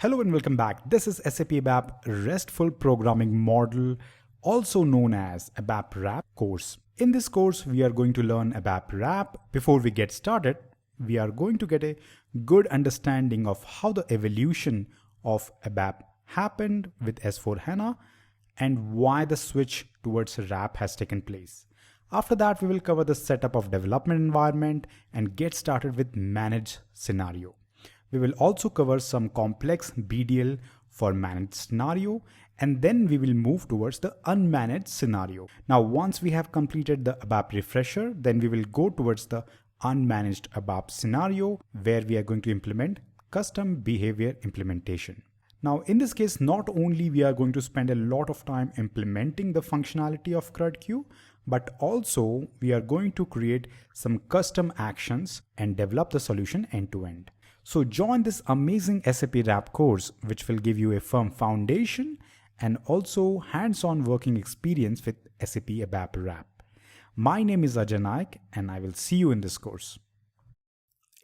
Hello and welcome back. This is SAP ABAP RESTful Programming Model, also known as ABAP RAP course. In this course, we are going to learn ABAP RAP. Before we get started, we are going to get a good understanding of how the evolution of ABAP happened with S/4HANA and why the switch towards RAP has taken place. After that, we will cover the setup of development environment and get started with managed scenario. We will also cover some complex BDL for managed scenario, and then we will move towards the unmanaged scenario. Now, once we have completed the ABAP refresher, then we will go towards the unmanaged ABAP scenario where we are going to implement custom behavior implementation. Now, in this case, not only we are going to spend a lot of time implementing the functionality of CRUD-Q, but also we are going to create some custom actions and develop the solution end to end. So join this amazing SAP RAP course, which will give you a firm foundation and also hands-on working experience with SAP ABAP RAP. My name is Ajay Naik and I will see you in this course.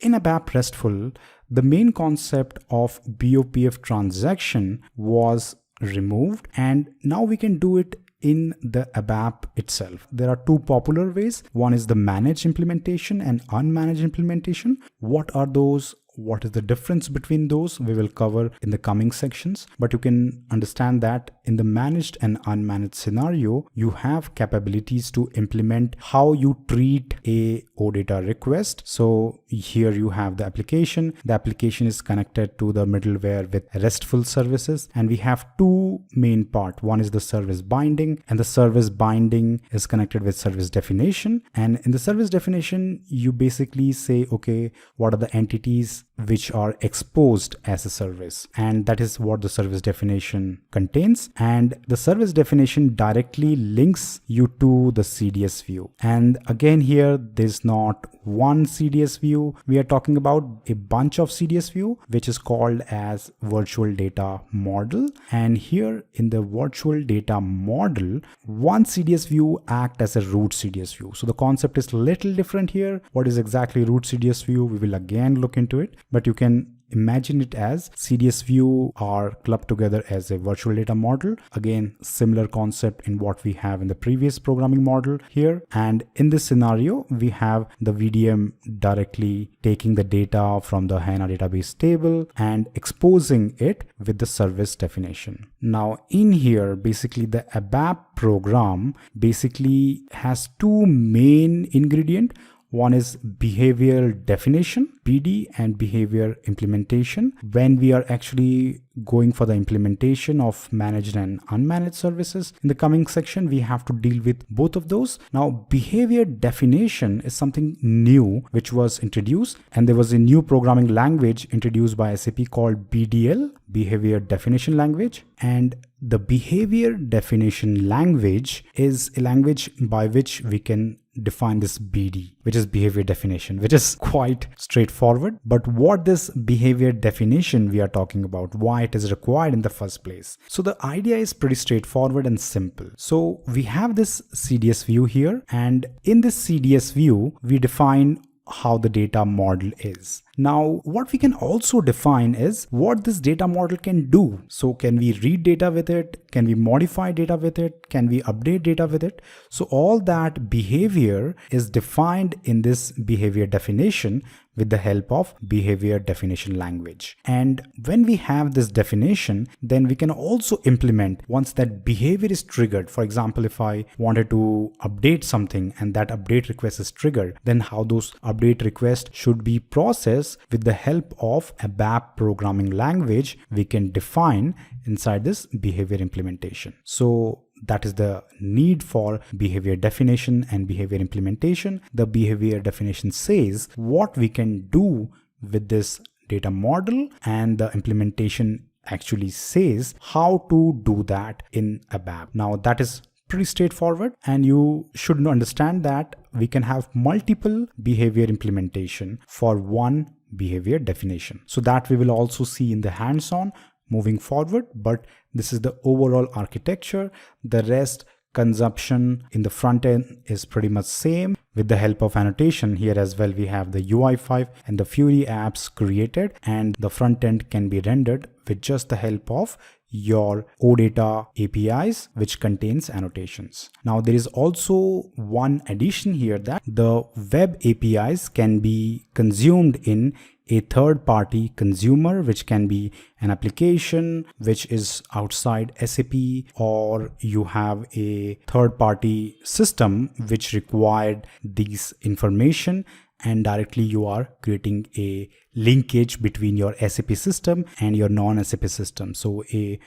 In ABAP RESTful, the main concept of BOPF transaction was removed, and now we can do it in the ABAP itself. There are two popular ways. One is the managed implementation and unmanaged implementation. What are those? What is the difference between those? We will cover in the coming sections, but you can understand that in the managed and unmanaged scenario, you have capabilities to implement how you treat a OData request. So here you have the application. The application is connected to the middleware with RESTful services, and we have two main parts. One is the service binding, and the service binding is connected with service definition. And in the service definition, you basically say, okay, what are the entities which are exposed as a service, and that is what the service definition contains. And the service definition directly links you to the CDS view. And again, here there's not one CDS view. We are talking about a bunch of CDS view, which is called as virtual data model. And here in the virtual data model, one CDS view acts as a root CDS view. So the concept is a little different here. What is exactly root CDS view? We will again look into it, but you can imagine it as CDS view are clubbed together as a virtual data model. Again, similar concept in what we have in the previous programming model here. And in this scenario, we have the VDM directly taking the data from the HANA database table and exposing it with the service definition. Now in here, basically the ABAP program basically has two main ingredients. One is behavior definition, BD, and behavior implementation. When we are actually going for the implementation of managed and unmanaged services in the coming section, we have to deal with both of those. Now, behavior definition is something new which was introduced, and there was a new programming language introduced by SAP called BDL, Behavior Definition Language. And the behavior definition language is a language by which we can define this BD, which is behavior definition, which is quite straightforward. But what this behavior definition we are talking about, why it is required in the first place. So the idea is pretty straightforward and simple. So we have this CDS view here, and in this CDS view, we define how the data model is. Now, what we can also define is what this data model can do. So can we read data with it? Can we modify data with it? Can we update data with it? So all that behavior is defined in this behavior definition with the help of behavior definition language. And when we have this definition, then we can also implement once that behavior is triggered. For example, if I wanted to update something and that update request is triggered, then how those update requests should be processed with the help of ABAP programming language, we can define inside this behavior implementation. So that is the need for behavior definition and behavior implementation. The behavior definition says what we can do with this data model, and the implementation actually says how to do that in ABAP. Now that is pretty straightforward, and you should understand that we can have multiple behavior implementation for one behavior definition. So that we will also see in the hands-on moving forward, but this is the overall architecture. The rest consumption in the front end is pretty much same. With the help of annotation here as well, we have the UI5 and the Fiori apps created, and the front end can be rendered with just the help of your OData APIs, which contains annotations. Now there is also one addition here, that the web APIs can be consumed in a third-party consumer, which can be an application which is outside SAP, or you have a third-party system which required these information, and directly you are creating a linkage between your SAP system and your non-SAP system. So a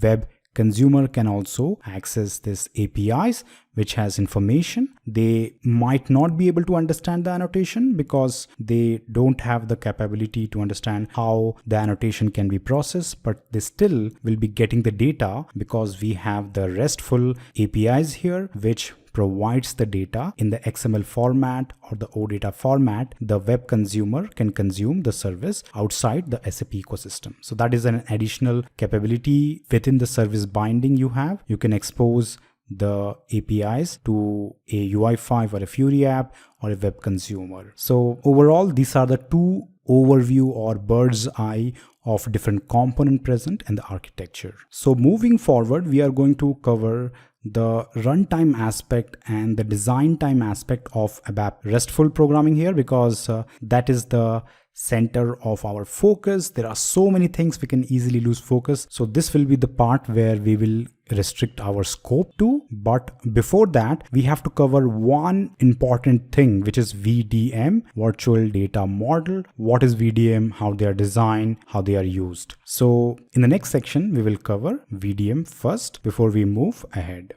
web consumer can also access this APIs which has information. They might not be able to understand the annotation because they don't have the capability to understand how the annotation can be processed, but they still will be getting the data because we have the RESTful APIs here, which provides the data in the XML format or the OData format. The web consumer can consume the service outside the SAP ecosystem. So that is an additional capability within the service binding you have. You can expose the APIs to a UI5 or a Fiori app or a web consumer. So overall, these are the two overview or bird's eye of different component present in the architecture. So moving forward, we are going to cover the runtime aspect and the design time aspect of ABAP RESTful programming here, because that is the center of our focus. There are so many things we can easily lose focus. So this will be the part where we will restrict our scope to. But before that, we have to cover one important thing, which is VDM, Virtual Data Model. What is VDM, how they are designed, how they are used. So in the next section, we will cover VDM first before we move ahead.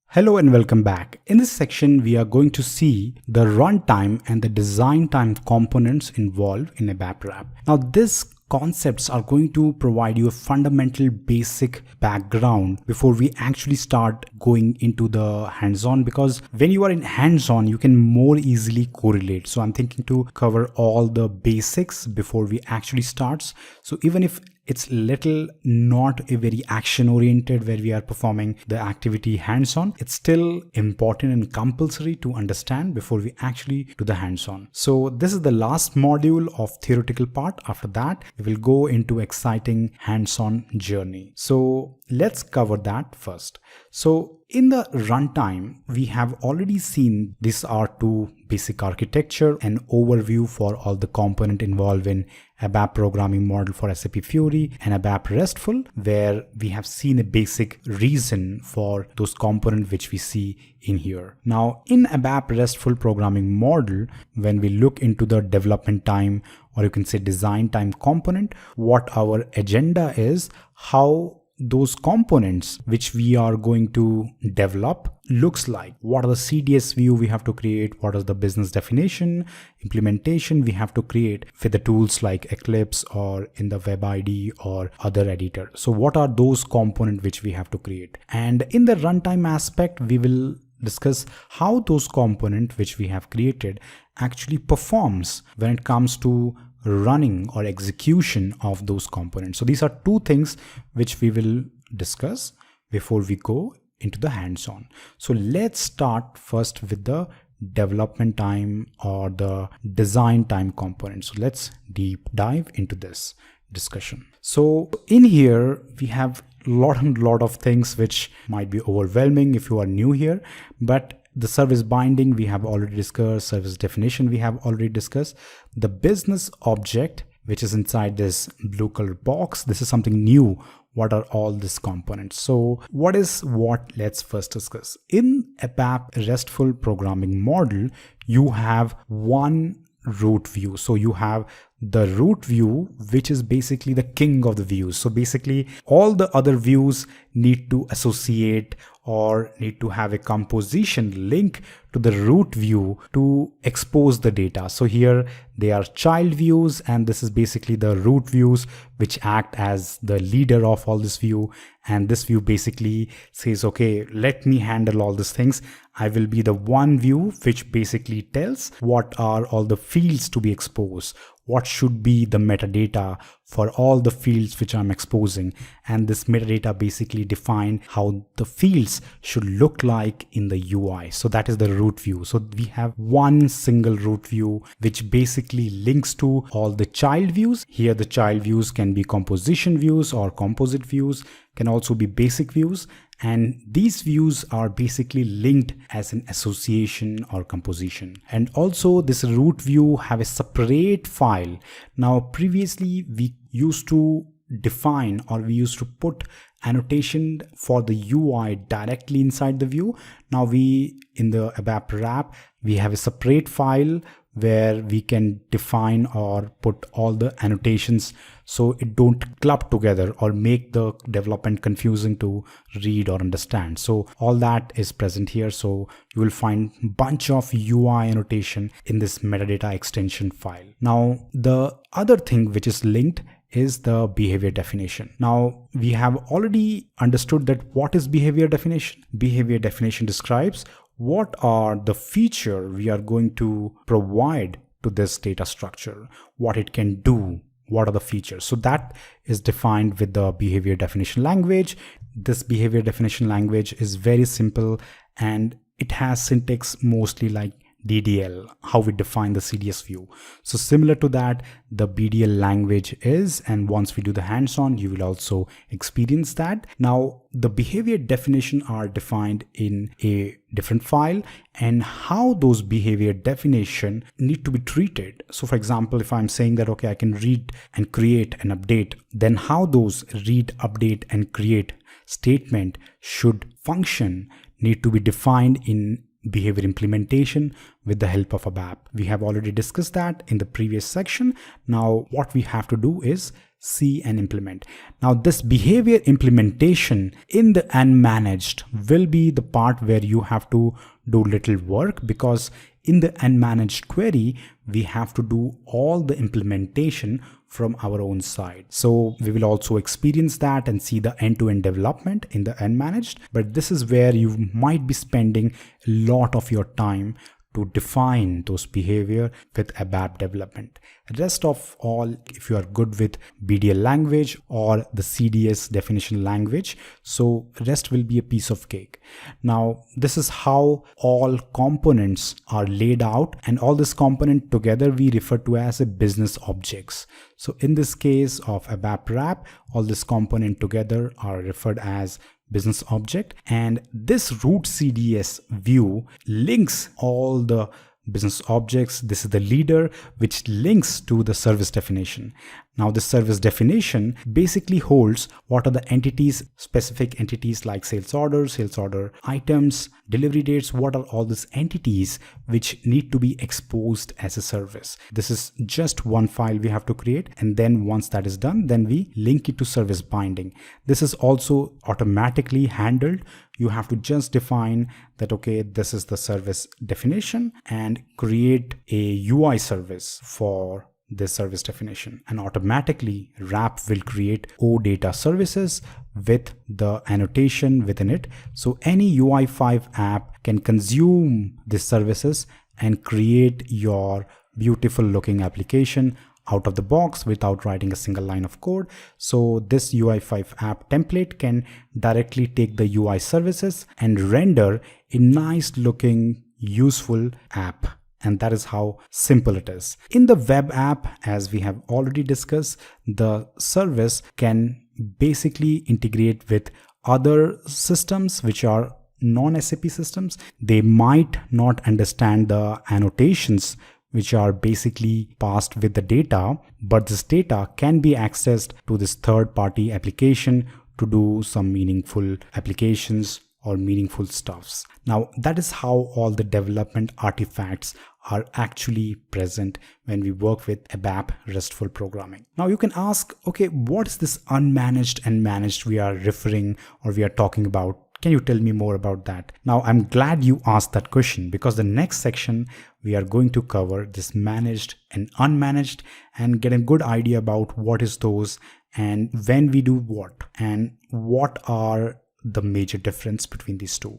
Hello and welcome back. In this section, we are going to see the runtime and the design time components involved in ABAP RAP. Now, these concepts are going to provide you a fundamental basic background before we actually start going into the hands-on, because when you are in hands-on, you can more easily correlate. So I'm thinking to cover all the basics before we actually start. So even if it's little not a very action oriented where we are performing the activity hands-on, it's still important and compulsory to understand before we actually do the hands-on. So this is the last module of theoretical part. After that, we will go into exciting hands-on journey. So let's cover that first. So in the runtime, we have already seen these are two basic architecture and overview for all the component involved in ABAP Programming Model for SAP Fiori and ABAP RESTful, where we have seen a basic reason for those components which we see in here. Now in ABAP RESTful Programming Model, when we look into the development time, or you can say design time component, what our agenda is, how those components which we are going to develop looks like. What are the CDS view we have to create? What is the business definition, implementation we have to create with the tools like Eclipse or in the Web IDE or other editor. So what are those components which we have to create? And in the runtime aspect, we will discuss how those components which we have created actually performs when it comes to running or execution of those components. So these are two things which we will discuss before we go into the hands-on. So let's start first with the development time or the design time component. So let's deep dive into this discussion. So in here we have lot of things which might be overwhelming if you are new here, but the service binding we have already discussed, service definition we have already discussed, the business object which is inside this blue color box, this is something new. What are all these components? So what let's first discuss. In ABAP RESTful Programming Model, you have one root view. So you have the root view, which is basically the king of the views. So basically all the other views need to associate or need to have a composition link to the root view to expose the data. So here they are child views, and this is basically the root views which act as the leader of all this view. And this view basically says, okay, let me handle all these things. I will be the one view which basically tells what are all the fields to be exposed, what should be the metadata for all the fields which I'm exposing, and this metadata basically define how the fields should look like in the UI. So that is the root view. So we have one single root view which basically links to all the child views. Here the child views can be composition views or composite views, can also be basic views, and these views are basically linked as an association or composition. And also this root view have a separate file. Now previously we used to define, or we used to put annotation for the UI directly inside the view. Now we, in the ABAP RAP, we have a separate file where we can define or put all the annotations so it don't club together or make the development confusing to read or understand. So all that is present here. So you will find bunch of UI annotation in this metadata extension file. Now the other thing which is linked is the behavior definition. Now we have already understood that what is behavior definition. Behavior definition describes what are the feature we are going to provide to this data structure, what it can do, what are the features. So that is defined with the behavior definition language. This behavior definition language is very simple and it has syntax mostly like DDL, how we define the CDS view. So similar to that, the BDL language is, and once we do the hands-on, you will also experience that. Now, the behavior definition are defined in a different file, and how those behavior definition need to be treated. So for example, if I'm saying that, okay, I can read and create and update, then how those read, update, and create statement should function need to be defined in behavior implementation with the help of ABAP. We have already discussed that in the previous section. Now what we have to do is see and implement. Now this behavior implementation in the unmanaged will be the part where you have to do little work, because in the unmanaged query we have to do all the implementation from our own side. So we will also experience that and see the end-to-end development in the unmanaged, but this is where you might be spending a lot of your time to define those behavior with ABAP development. Rest of all, if you are good with BDL language or the CDS definition language, so rest will be a piece of cake. Now, this is how all components are laid out, and all this component together we refer to as a business objects. So in this case of ABAP RAP, all this component together are referred as business object, and this root CDS view links all the business objects. This is the leader which links to the service definition. Now the service definition basically holds what are the entities, specific entities like sales order items, delivery dates, what are all these entities which need to be exposed as a service. This is just one file we have to create, and then once that is done, then we link it to service binding. This is also automatically handled. You have to just define that, okay, this is the service definition, and create a UI service for this service definition, and automatically RAP will create OData services with the annotation within it. So any UI5 app can consume these services and create your beautiful looking application out of the box without writing a single line of code. So this UI5 app template can directly take the UI services and render a nice looking useful app. And that is how simple it is. In the web app, as we have already discussed, the service can basically integrate with other systems which are non-SAP systems. They might not understand the annotations which are basically passed with the data, but this data can be accessed to this third-party application to do some meaningful applications or meaningful stuffs. Now that is how all the development artifacts are actually present when we work with ABAP RESTful programming. Now you can ask, okay, what is this unmanaged and managed we are referring or we are talking about? Can you tell me more about that? Now I'm glad you asked that question, because the next section we are going to cover this managed and unmanaged and get a good idea about what is those and when we do what and what are the major difference between these two.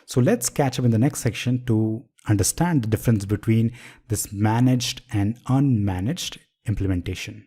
So let's catch up in the next section to understand the difference between this managed and unmanaged implementation.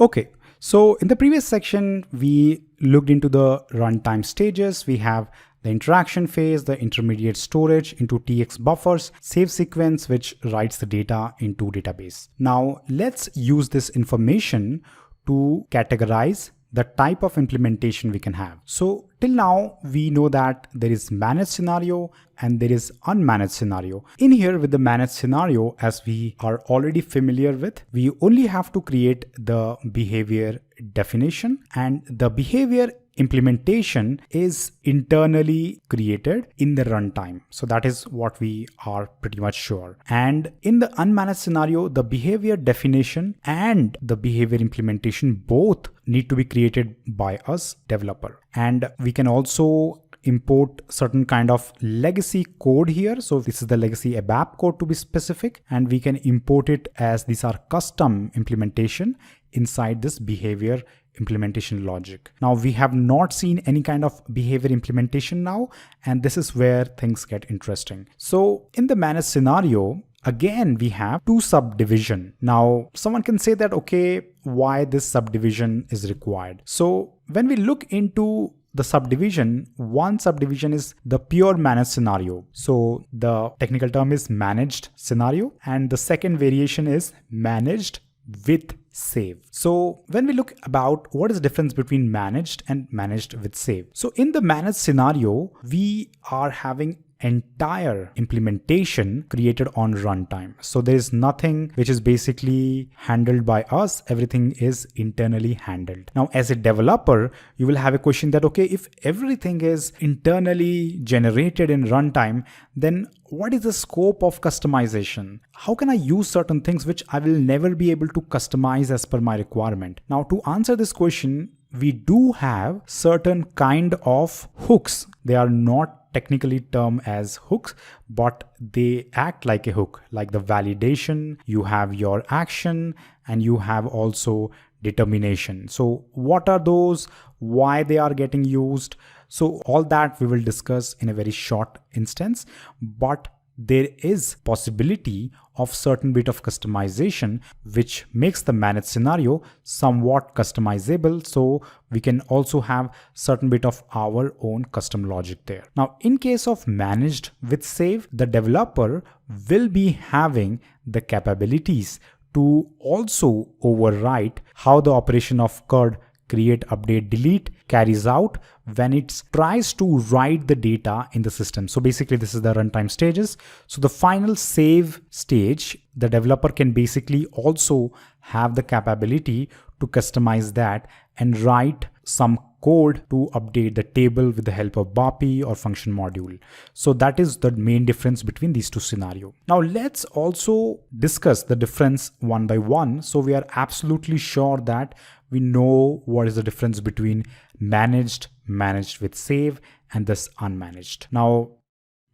Okay, so in the previous section, we looked into the runtime stages. We have the interaction phase, the intermediate storage into TX buffers, save sequence, which writes the data into database. Now let's use this information to categorize the type of implementation we can have. So till now, we know that there is managed scenario and there is unmanaged scenario. In here with the managed scenario, as we are already familiar with, we only have to create the behavior definition, and the behavior implementation is internally created in the runtime. So that is what we are pretty much sure. And in the unmanaged scenario, the behavior definition and the behavior implementation both need to be created by us developer. And we can also import certain kind of legacy code here. So this is the legacy ABAP code to be specific, and we can import it as these are custom implementation inside this behavior implementation logic. Now we have not seen any kind of behavior implementation now, and this is where things get interesting. So in the managed scenario, again, we have two subdivision. Now someone can say that, okay, why this subdivision is required? So when we look into the subdivision, one subdivision is the pure managed scenario. So the technical term is managed scenario, and the second variation is managed with save. So when we look about what is the difference between managed and managed with save. So in the managed scenario, we are having entire implementation created on runtime. So there is nothing which is basically handled by us. Everything is internally handled. Now, as a developer, you will have a question that, okay, if everything is internally generated in runtime, then what is the scope of customization? How can I use certain things which I will never be able to customize as per my requirement? Now, to answer this question, we do have certain kind of hooks. They are not technically termed as hooks, but they act like a hook, like the validation, you have your action, and you have also determination. So what are those? Why they are getting used? So all that we will discuss in a very short instance, but there is possibility of certain bit of customization which makes the managed scenario somewhat customizable, so we can also have certain bit of our own custom logic there. Now in case of managed with save, the developer will be having the capabilities to also overwrite how the operation of CUD create, update, delete carries out when it tries to write the data in the system. So basically this is the runtime stages. So the final save stage, the developer can basically also have the capability to customize that and write some code to update the table with the help of BAPI or function module. So that is the main difference between these two scenarios. Now let's also discuss the difference one by one, so we are absolutely sure that we know what is the difference between managed, managed with save, and this unmanaged. Now,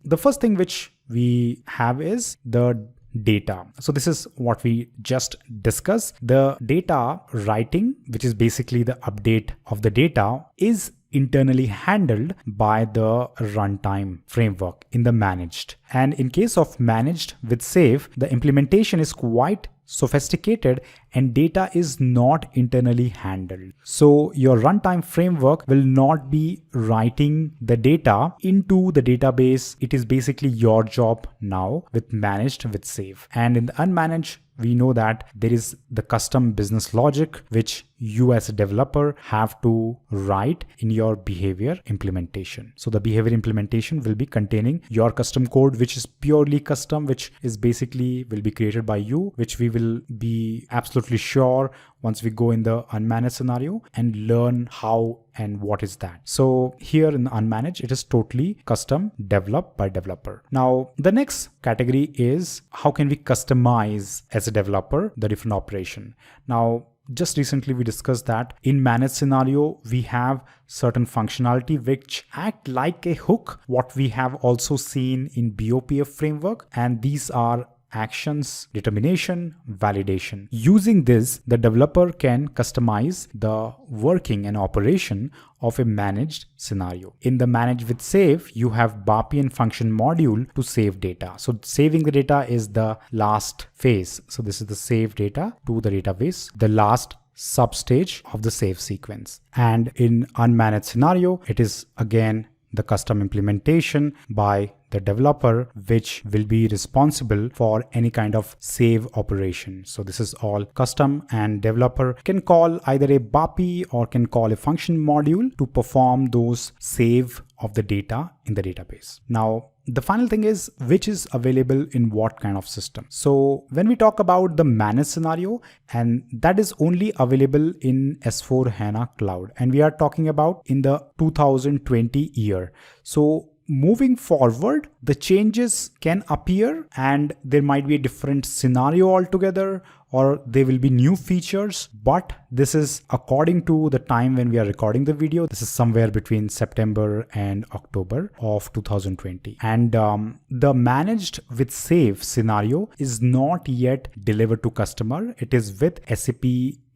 the first thing which we have is the data. So this is what we just discussed. The data writing, which is basically the update of the data, is internally handled by the runtime framework in the managed. And in case of managed with save, the implementation is quite sophisticated and data is not internally handled. So your runtime framework will not be writing the data into the database. It is basically your job now with managed with save. And in the unmanaged, we know that there is the custom business logic which you as a developer have to write in your behavior implementation. So the behavior implementation will be containing your custom code, which is purely custom, which is basically will be created by you, which we will be absolutely sure once we go in the unmanaged scenario and learn how and what is that. So here in the unmanaged, it is totally custom developed by developer. Now, the next category is how can we customize as a developer the different operation. Now, just recently we discussed that in managed scenario, we have certain functionality which act like a hook, what we have also seen in BOPF framework, and these are actions, determination, validation. Using this, the developer can customize the working and operation of a managed scenario. In the manage with save, you have BAPI and function module to save data. So saving the data is the last phase. So this is the save data to the database, the last substage of the save sequence. And in unmanaged scenario, it is again the custom implementation by the developer, which will be responsible for any kind of save operation. So this is all custom, and developer can call either a BAPI or can call a function module to perform those save of the data in the database. Now, the final thing is which is available in what kind of system. So when we talk about the managed scenario, and that is only available in S4 HANA Cloud, and we are talking about in the 2020 year. So moving forward, the changes can appear and there might be a different scenario altogether, or there will be new features, but this is according to the time when we are recording the video. This is somewhere between September and October of 2020. And the managed with save scenario is not yet delivered to customer. It is with SAP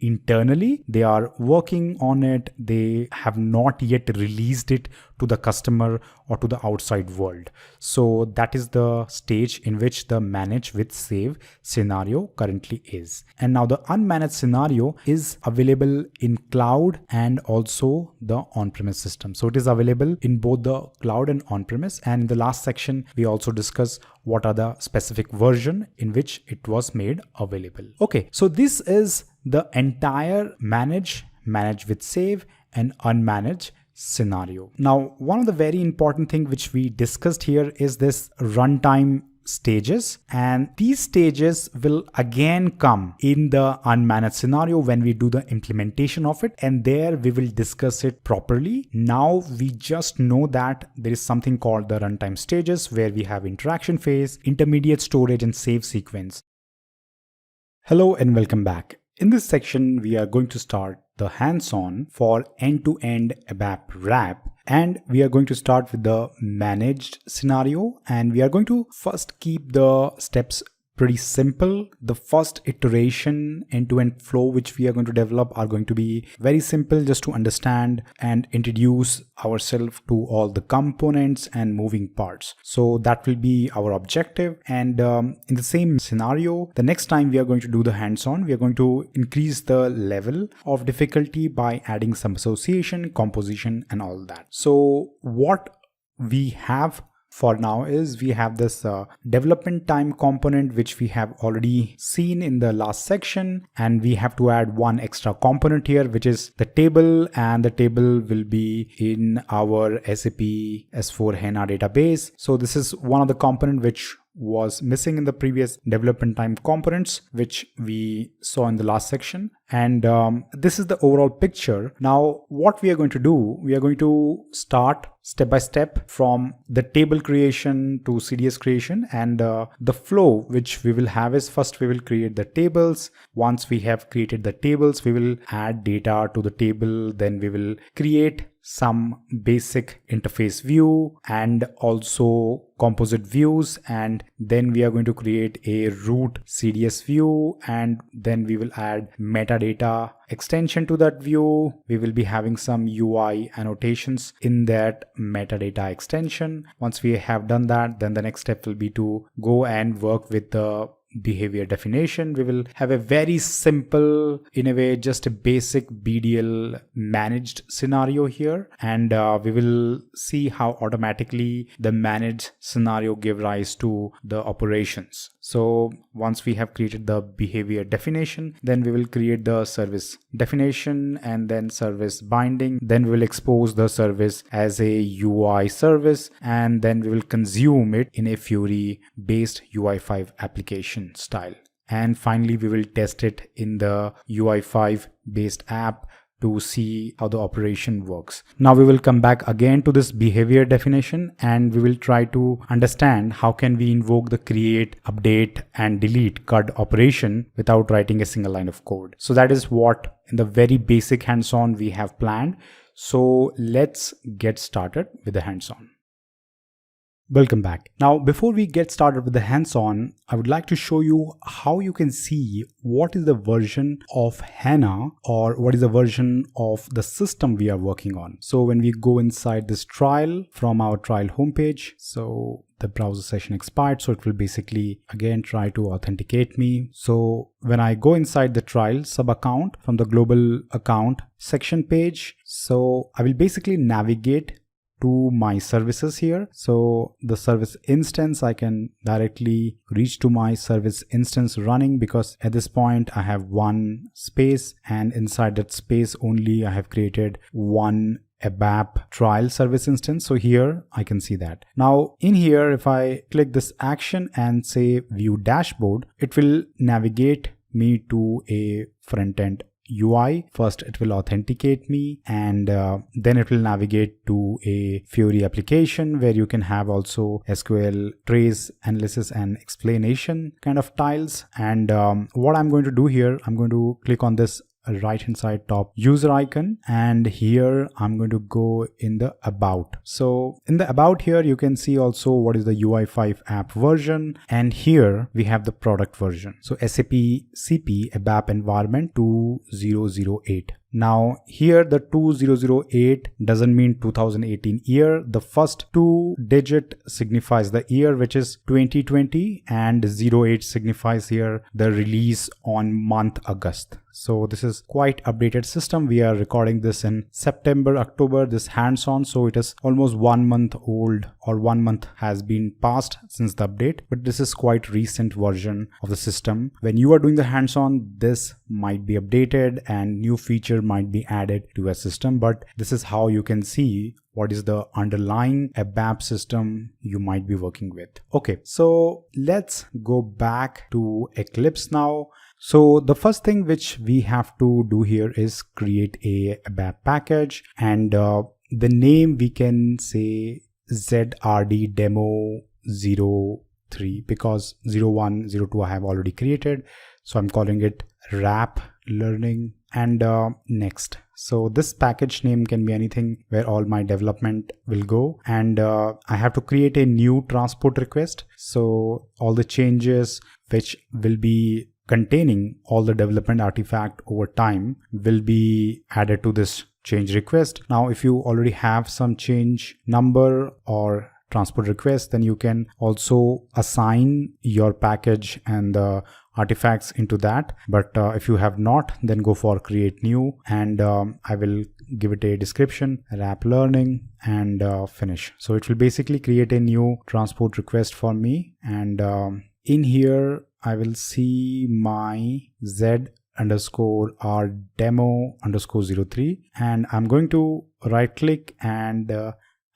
internally. They are working on it. They have not yet released it to the customer or to the outside world. So that is the stage in which the manage with save scenario currently is. And now the unmanaged scenario is available in cloud and also the on-premise system. So it is available in both the cloud and on-premise. And in the last section, we also discuss what are the specific version in which it was made available. Okay, so this is the entire manage with save, and unmanaged scenario. Now, one of the very important thing which we discussed here is this runtime stages, and these stages will again come in the unmanaged scenario when we do the implementation of it, and there we will discuss it properly. Now we just know that there is something called the runtime stages, where we have interaction phase, intermediate storage, and save sequence. Hello and welcome back. In this section, we are going to start the hands-on for end-to-end ABAP RAP, and we are going to start with the managed scenario, and we are going to first keep the steps pretty simple. The first iteration end-to-end flow which we are going to develop are going to be very simple, just to understand and introduce ourselves to all the components and moving parts. So that will be our objective. And in the same scenario, the next time we are going to do the hands-on, we are going to increase the level of difficulty by adding some association, composition, and all that. So what we have for now is we have this development time component, which we have already seen in the last section, and we have to add one extra component here, which is the table, and the table will be in our SAP S4 HANA database. So this is one of the component which was missing in the previous development time components, which we saw in the last section. And this is the overall picture. Now, what we are going to do, we are going to start step by step from the table creation to CDS creation. And the flow which we will have is, first we will create the tables. Once we have created the tables, we will add data to the table. Then we will create some basic interface view and also composite views, and then we are going to create a root CDS view, and then we will add metadata extension to that view. We will be having some UI annotations in that metadata extension. Once we have done that, then the next step will be to go and work with the behavior definition. We will have a very simple, in a way, just a basic BDL managed scenario here, and we will see how automatically the managed scenario give rise to the operations. So once we have created the behavior definition, then we will create the service definition and then service binding. Then we will expose the service as a UI service, and then we will consume it in a Fiori based UI5 application style. And finally, we will test it in the UI5 based app to see how the operation works. Now we will come back again to this behavior definition, and we will try to understand how can we invoke the create, update, and delete CUD operation without writing a single line of code. So that is what in the very basic hands-on we have planned. So let's get started with the hands-on. Welcome back. Now, before we get started with the hands-on, I would like to show you how you can see what is the version of HANA or what is the version of the system we are working on. So when we go inside this trial from our trial homepage, so the browser session expired. So it will basically again try to authenticate me. So when I go inside the trial sub account from the global account section page, so I will basically navigate to my services here. So the service instance, I can directly reach to my service instance running, because at this point I have one space, and inside that space only I have created one ABAP trial service instance. So here I can see that. Now in here, if I click this action and say view dashboard, it will navigate me to a front end UI. First it will authenticate me, and then it will navigate to a Fiori application where you can have also SQL trace analysis and explanation kind of tiles. And what I'm going to do here, I'm going to click on this right hand side top user icon, and here I'm going to go in the about. So in the about here you can see also what is the UI5 app version, and here we have the product version. So SAP CP ABAP environment 2008. Now here the 2008 doesn't mean 2018 year. The first two digit signifies the year, which is 2020, and 08 signifies here the release on month August. So this is quite updated system. We are recording this in September, October, this hands-on. So it is almost 1 month old, or 1 month has been passed since the update, but this is quite recent version of the system. When you are doing the hands-on, this might be updated and new feature might be added to a system, but this is how you can see what is the underlying ABAP system you might be working with. Okay, so let's go back to Eclipse now. So the first thing which we have to do here is create a ABAP package, and the name we can say ZRD demo 03, because 01, 02 I have already created. So I'm calling it RAP learning, and next. So this package name can be anything where all my development will go, and I have to create a new transport request. So all the changes which will be containing all the development artifact over time will be added to this change request. Now if you already have some change number or transport request, then you can also assign your package and the artifacts into that. But if you have not, then go for create new, and I will give it a description, RAP learning, and finish. So it will basically create a new transport request for me, and in here I will see my Z underscore R demo underscore 03, and I'm going to right click and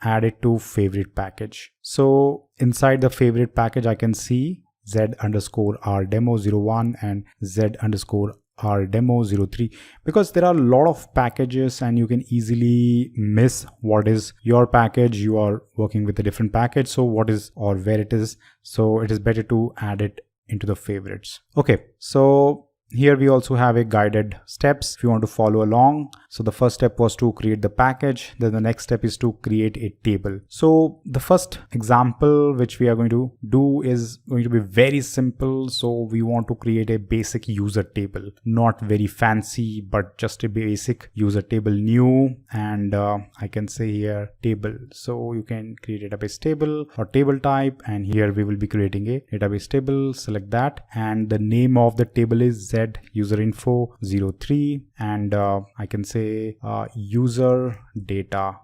add it to favorite package. So inside the favorite package I can see Z underscore R demo 01 and Z underscore R demo 03, because there are a lot of packages and you can easily miss what is your package. You are working with a different package, so what is or where it is. So it is better to add it into the favorites. Okay, so here we also have a guided steps if you want to follow along. So the first step was to create the package. Then the next step is to create a table. So the first example which we are going to do is going to be very simple. So we want to create a basic user table, not very fancy, but just a basic user table new. And I can say here table. So you can create a database table or table type. And here we will be creating a database table. Select that. And the name of the table is Z user info 03, and I can say user data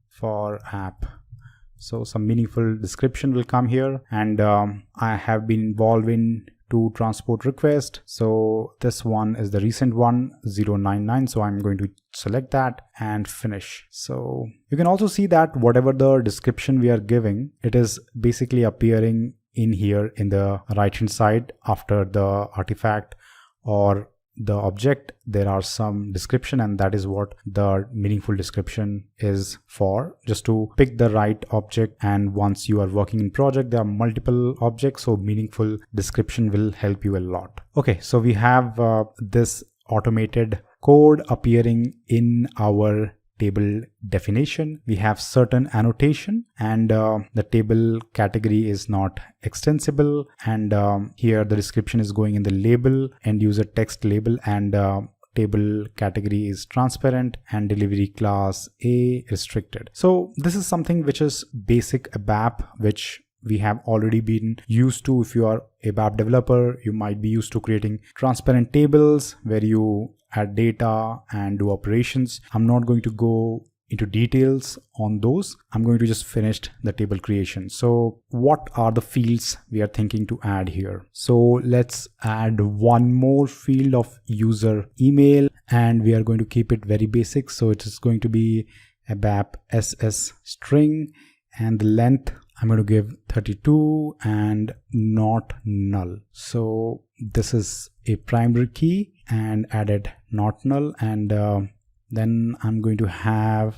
for app. So some meaningful description will come here, and I have been involved in two transport requests. So this one is the recent one 099, so I'm going to select that and finish. So you can also see that whatever the description we are giving, it is basically appearing in here in the right hand side after the artifact or the object. There are some description, and that is what the meaningful description is for, just to pick the right object. And once you are working in project, there are multiple objects, so meaningful description will help you a lot. Okay, so we have this automated code appearing in our table definition. We have certain annotation, and the table category is not extensible, and here the description is going in the label, end user text label, and table category is transparent, and delivery class A restricted. So this is something which is basic ABAP, which we have already been used to. If you are ABAP developer, you might be used to creating transparent tables where you add data and do operations. I'm not going to go into details on those. I'm going to just finish the table creation. So what are the fields we are thinking to add here? So let's add one more field of user email, and we are going to keep it very basic. So it is going to be ABAP SS string, and the length I'm going to give 32 and not null. So this is a primary key and added not null, and then I'm going to have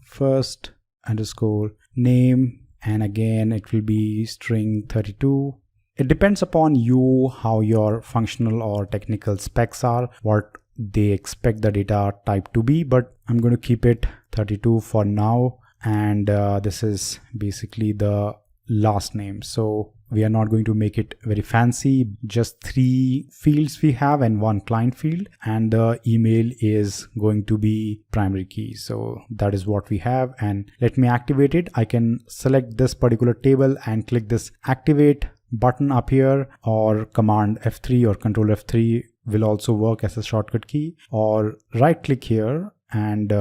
first underscore name, and again it will be string 32. It depends upon you how your functional or technical specs are, what they expect the data type to be, but I'm going to keep it 32 for now. And this is basically the last name. So we are not going to make it very fancy, just 3 fields we have and 1 client field, and the email is going to be primary key. So that is what we have, and let me activate it. I can select this particular table and click this activate button up here, or command F3 or control F3 will also work as a shortcut key, or right click here and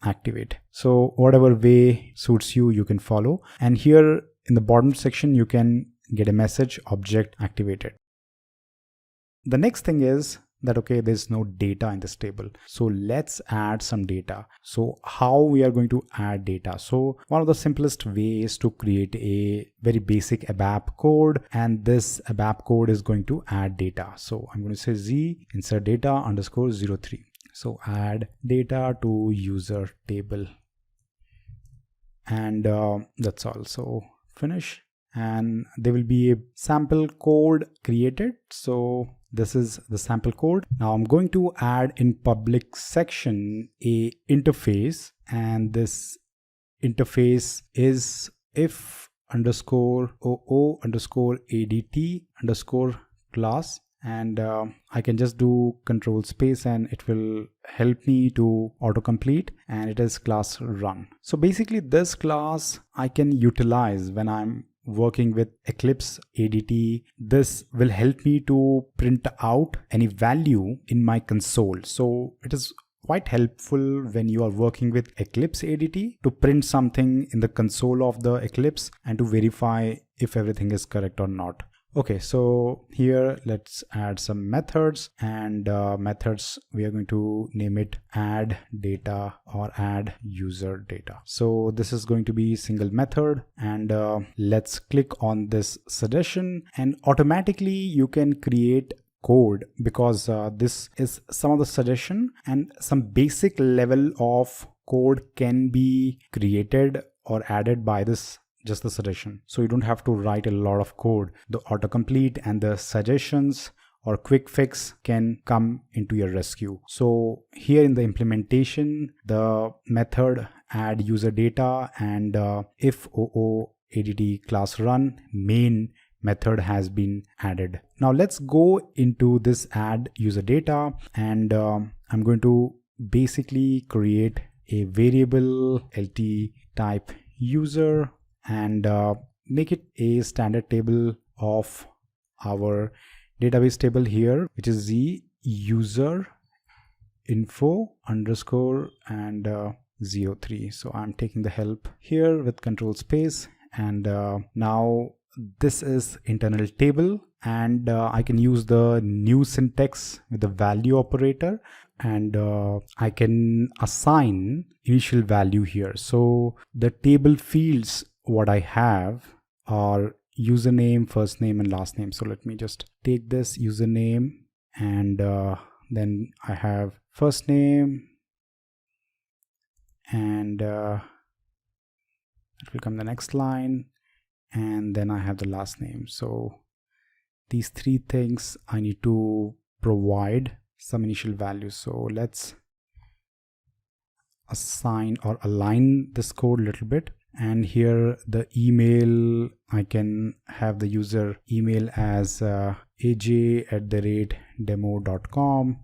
activate. So whatever way suits you, you can follow. And here in the bottom section, you can get a message object activated. The next thing is that, okay, there's no data in this table. So let's add some data. So how we are going to add data? So one of the simplest ways to create a very basic ABAP code, and this ABAP code is going to add data. So I'm going to say Z insert data underscore 03. So add data to user table, and that's all. So finish, and there will be a sample code created. So this is the sample code. Now I'm going to add in public section a interface, and this interface is if underscore oo underscore adt underscore class. And I can just do control space and it will help me to autocomplete, and it is class run. So basically this class I can utilize when I'm working with Eclipse ADT. This will help me to print out any value in my console. So it is quite helpful when you are working with Eclipse ADT to print something in the console of the Eclipse and to verify if everything is correct or not. Okay, so here let's add some methods, and methods we are going to name it add data or add user data. So this is going to be single method, and let's click on this suggestion, and automatically you can create code because this is some of the suggestion, and some basic level of code can be created or added by this just the suggestion. So you don't have to write a lot of code. The autocomplete and the suggestions or quick fix can come into your rescue. So here in the implementation, the method add user data and if OOADT class run main method has been added. Now let's go into this add user data, and I'm going to basically create a variable LT type user and make it a standard table of our database table here, which is the user info underscore and 03. So I'm taking the help here with control space, and now this is internal table, and I can use the new syntax with the value operator, and I can assign initial value here. So the table fields what I have are username, first name and last name. So let me just take this username, and then I have first name, and it will come the next line, and then I have the last name. So these 3 things I need to provide some initial values. So let's assign or align this code a little bit. And here the email, I can have the user email as aj@demo.com,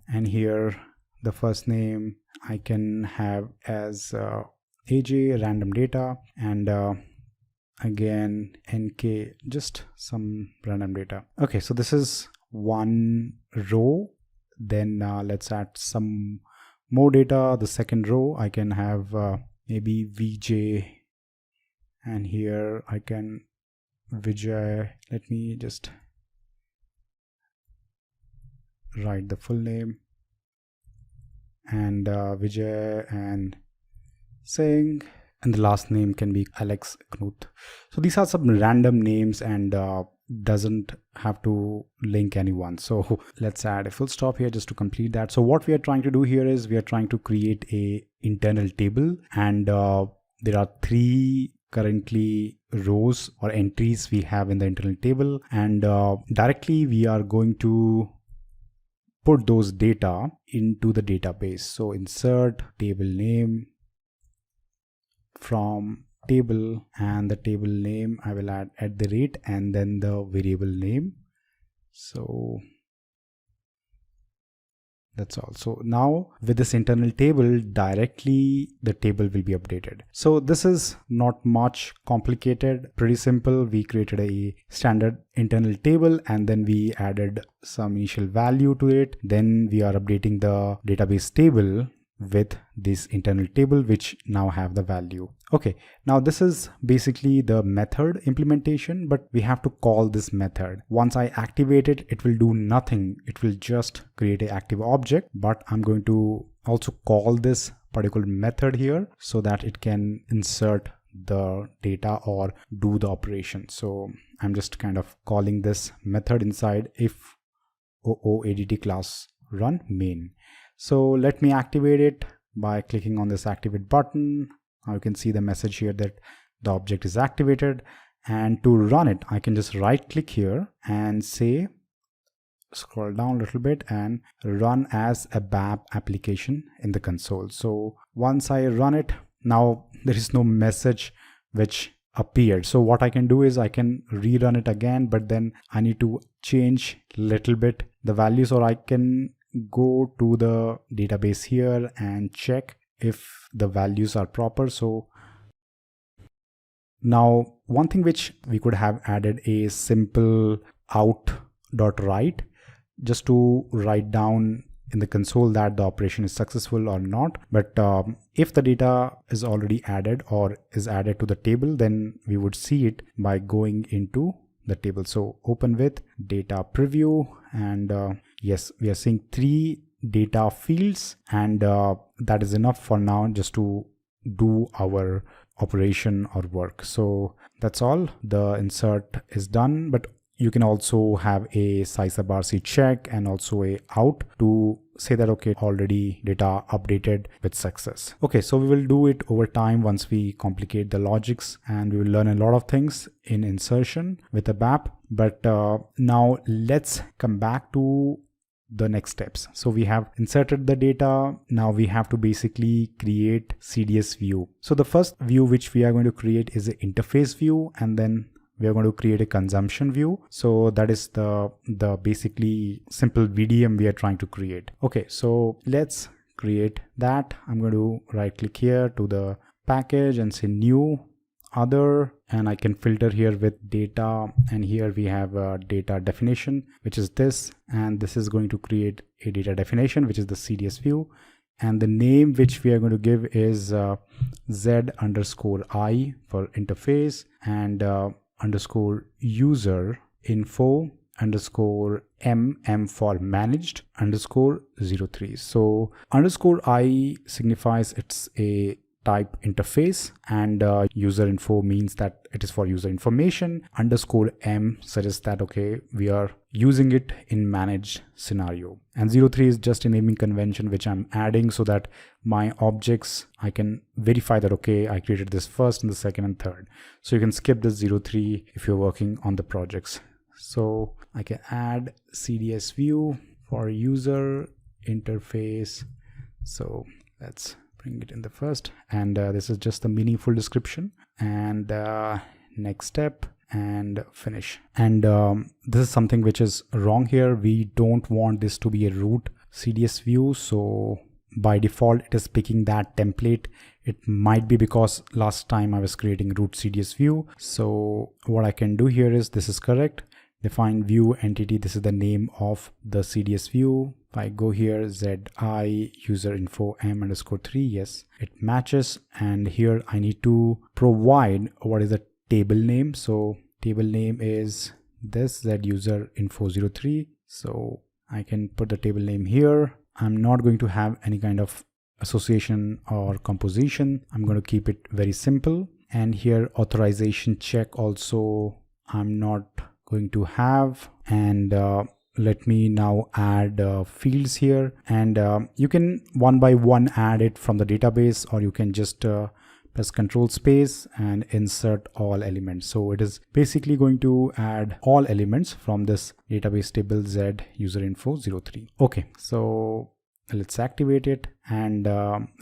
and here the first name I can have as AJ random data, and again NK, just some random data. Okay, so this is one row. Then let's add some more data. The second row I can have maybe VJ, and here I can Vijay. Let me just write the full name, and Vijay and Singh, and the last name can be Alex Knut. So these are some random names and doesn't have to link anyone. So let's add a full stop here just to complete that. So what we are trying to do here is we are trying to create a internal table, and there are 3 currently rows or entries we have in the internal table, and directly we are going to put those data into the database. So insert table name from table, and the table name I will add @ and then the variable name. So that's all. So now with this internal table, directly the table will be updated. So this is not much complicated, pretty simple. We created a standard internal table and then we added some initial value to it. Then we are updating the database table with this internal table, which now have the value. Okay, now this is basically the method implementation, but we have to call this method. Once I activate it, it will do nothing. It will just create an active object, but I'm going to also call this particular method here so that it can insert the data or do the operation. So I'm just kind of calling this method inside if OOADT class run main. So let me activate it by clicking on this activate button. Now you can see the message here that the object is activated, and to run it I can just right click here and say, scroll down a little bit and run as ABAP application in the console. So once I run it, now there is no message which appeared. So what I can do is I can rerun it again, but then I need to change little bit the values, or I can go to the database here and check if the values are proper. So now one thing which we could have added a simple out.write just to write down in the console that the operation is successful or not. But if the data is already added or is added to the table, then we would see it by going into the table. So open with data preview, and yes, we are seeing 3 data fields, and that is enough for now just to do our operation or work. So that's all. The insert is done, but you can also have a size RC check and also a out to say that okay, already data updated with success. Okay, so we will do it over time once we complicate the logics, and we will learn a lot of things in insertion with ABAP. But now let's come back to the next steps. So we have inserted the data. Now we have to basically create CDS view. So the first view which we are going to create is an interface view, and then we are going to create a consumption view. So that is the basically simple VDM we are trying to create. Okay, so let's create that. I'm going to right click here to the package and say new other, and I can filter here with data, and here we have a data definition, which is this, and this is going to create a data definition, which is the CDS view, and the name which we are going to give is Z_I for interface, and underscore user info underscore M for managed underscore 03. So underscore I signifies it's a type interface, and user info means that it is for user information. Underscore M suggests that okay, we are using it in managed scenario, and 03 is just a naming convention which I'm adding so that my objects, I can verify that okay, I created this first and the second and third. So you can skip this 03 if you're working on the projects. So I can add CDS view for user interface. So let's bring it in the first, and this is just the meaningful description, and next step and finish. And this is something which is wrong here. We don't want this to be a root CDS view, so by default it is picking that template. It might be because last time I was creating root CDS view. So what I can do here is, this is correct. Define view entity, this is the name of the CDS view. If I go here, ZI user info m_3, yes, it matches. And here I need to provide what is the table name. So table name is this, Z user info 03. So I can put the table name here. I'm not going to have any kind of association or composition. I'm going to keep it very simple. And here authorization check also I'm not going to have. And let me now add fields here, and you can one by one add it from the database, or you can just press Control space and insert all elements. So it is basically going to add all elements from this database table Z user info 03. Okay, so let's activate it, and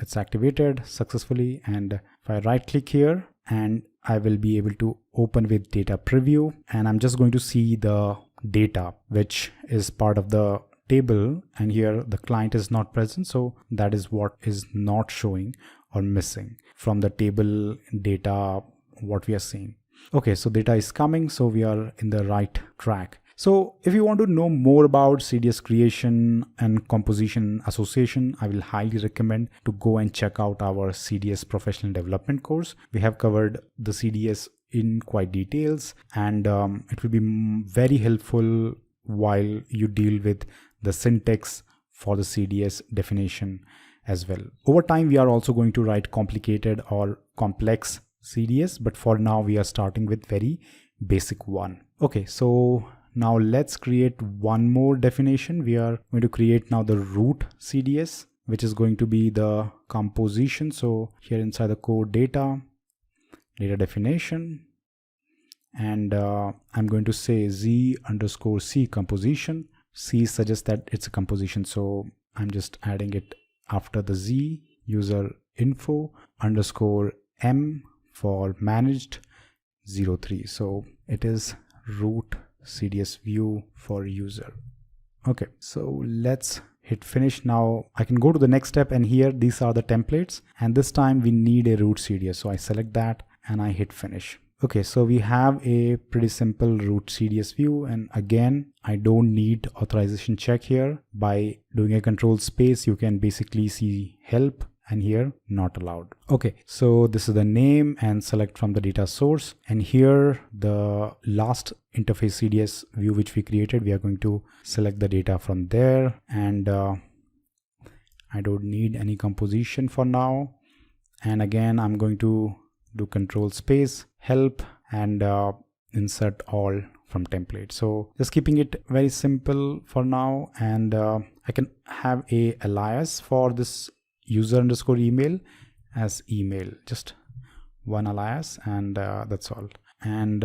it's activated successfully. And if I right click here, and I will be able to open with data preview, and I'm just going to see the data which is part of the table, and here the client is not present, so that is what is not showing or missing from the table data what we are seeing. Okay, so data is coming, so we are in the right track. So if you want to know more about CDS creation and composition association, I will highly recommend to go and check out our CDS professional development course. We have covered the CDS in quite details, and it will be very helpful while you deal with the syntax for the CDS definition as well. Over time, we are also going to write complicated or complex CDS, but for now we are starting with very basic one. Okay, so now let's create one more definition. We are going to create now the root CDS, which is going to be the composition. So here inside the code data definition, and I'm going to say z_c composition. C suggests that it's a composition, so I'm just adding it after the z user info underscore m for managed 03. So it is root CDS view for user. Okay, so let's hit finish. Now I can go to the next step, and here these are the templates, and this time we need a root CDS. So I select that and I hit finish. Okay, so we have a pretty simple root CDS view, and again I don't need authorization check here. By doing a control space you can basically see help, and here not allowed. Okay, so this is the name, and select from the data source, and here the last interface CDS view which we created, we are going to select the data from there, and I don't need any composition for now. And again I'm going to do control space help and insert all from template. So just keeping it very simple for now, and I can have a alias for this user underscore email as email, just one alias, and that's all. And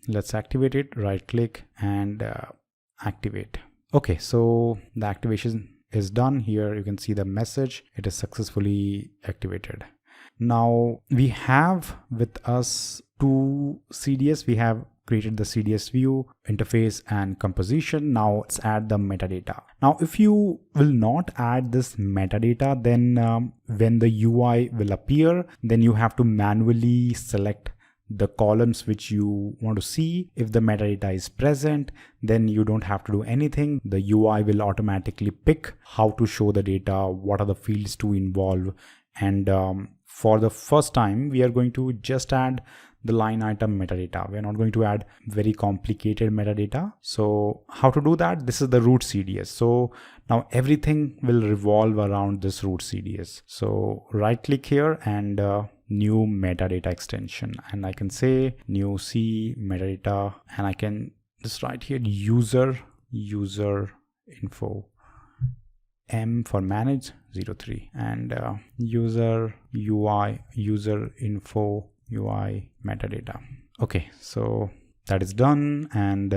let's activate it. Right click and activate. Okay, so the activation is done. Here you can see the message, it is successfully activated. Now we have with us two CDS. We have created the CDS view, interface and composition. Now let's add the metadata. Now if you will not add this metadata, then when the UI will appear, then you have to manually select the columns which you want to see. If the metadata is present, then you don't have to do anything. The UI will automatically pick how to show the data, what are the fields to involve, and for the first time we are going to just add the line item metadata. We are not going to add very complicated metadata. So how to do that? This is the root CDS. So now everything will revolve around this root CDS. So right click here and new metadata extension, and I can say new C metadata, and I can just write here user info M for manage 03, and user UI user info UI metadata. Okay, so that is done, and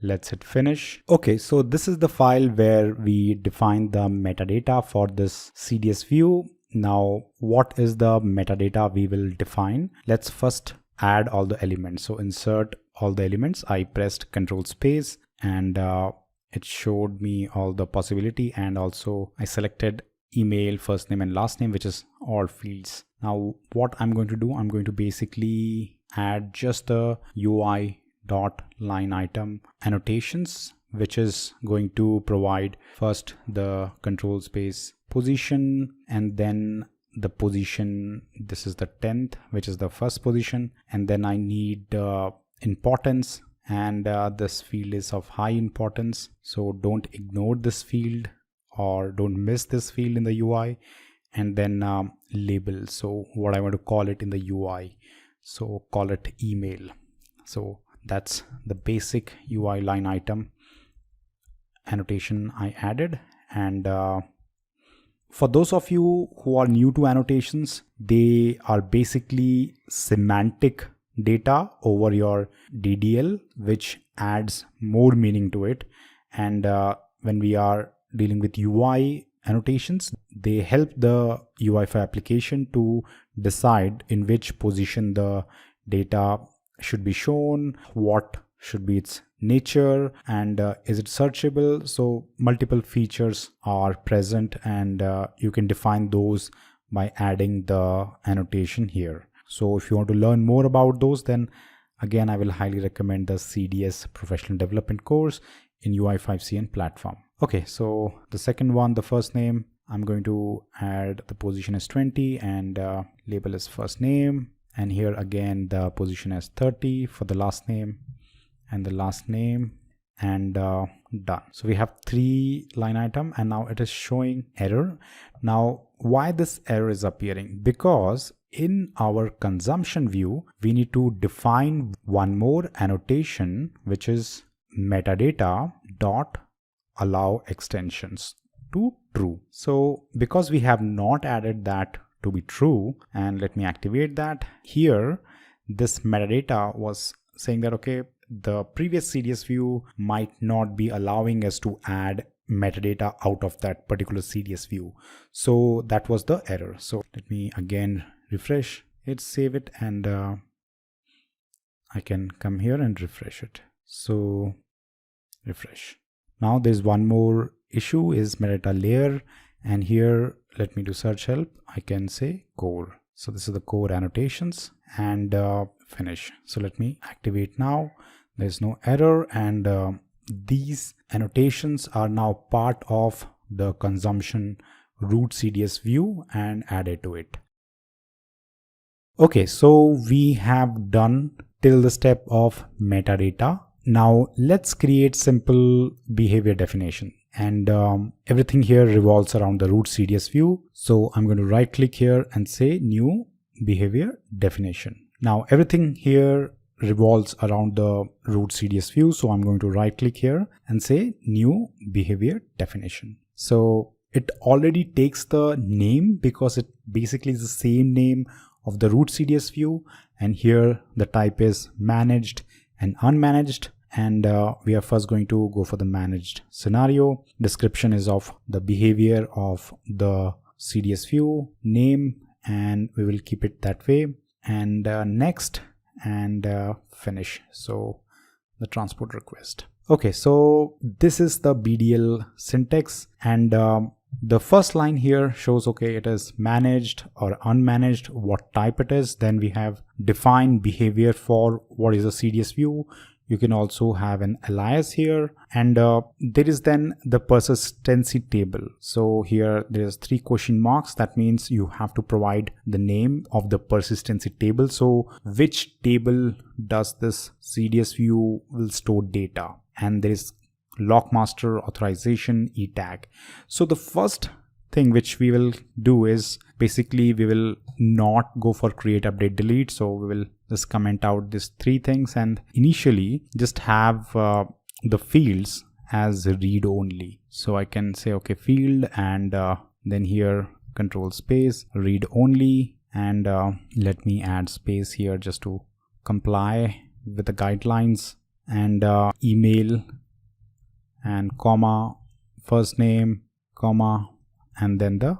let's hit finish. Okay, so this is the file where we define the metadata for this CDS view. Now what is the metadata we will define? Let's first add all the elements. So insert all the elements. I pressed control space, and it showed me all the possibility, and also I selected email, first name and last name, which is all fields. Now what I'm going to do, I'm going to basically add just the UI dot line item annotations, which is going to provide first the control space position and then the position. This is the 10th, which is the first position, and then I need importance, and this field is of high importance, so don't ignore this field or don't miss this field in the UI. And then label, so what I want to call it in the UI, so call it email. So that's the basic UI line item annotation I added. And for those of you who are new to annotations, they are basically semantic data over your DDL, which adds more meaning to it. And when we are dealing with UI annotations, they help the UI5 application to decide in which position the data should be shown, what should be its nature, and is it searchable. So multiple features are present, and you can define those by adding the annotation here. So if you want to learn more about those, then again I will highly recommend the CDS Professional Development course in UI5 CN platform. Okay, so the second one, the first name, I'm going to add the position as 20 and label as first name, and here again the position as 30 for the last name and the last name, and done. So we have 3 line item, and now it is showing error. Now why this error is appearing? Because in our consumption view we need to define one more annotation, which is metadata dot allow extensions to true. So because we have not added that to be true, and let me activate that here, this metadata was saying that okay, the previous CDS view might not be allowing us to add metadata out of that particular CDS view. So that was the error. So let me again refresh it, save it, and I can come here and refresh it. So refresh. Now there's one more issue, is metadata layer, and here let me do search help. I can say core. So this is the core annotations, and finish. So let me activate now. There's no error, and these annotations are now part of the consumption root CDS view and added to it. Okay, so we have done till the step of metadata. Now let's create simple behavior definition, and everything here revolves around the root CDS view. So I'm going to right click here and say new behavior definition. Now everything here revolves around the root CDS view. So I'm going to right click here and say new behavior definition. So it already takes the name because it basically is the same name of the root CDS view. And here the type is managed and unmanaged. And we are first going to go for the managed scenario. Description is of the behavior of the CDS view, name, and we will keep it that way. And next, and finish. So the transport request. Okay, so this is the BDL syntax, and the first line here shows okay, it is managed or unmanaged, what type it is. Then we have defined behavior for what is a CDS view. You can also have an alias here, and there is then the persistency table. So here there's 3 question marks. That means you have to provide the name of the persistency table. So which table does this CDS view will store data? And there is lockmaster authorization e tag. So the first thing which we will do is basically we will not go for create, update, delete. So we will just comment out these 3 things and initially just have the fields as read only. So I can say okay, field, and then here control space read only, and let me add space here just to comply with the guidelines, and email and comma first name comma and then the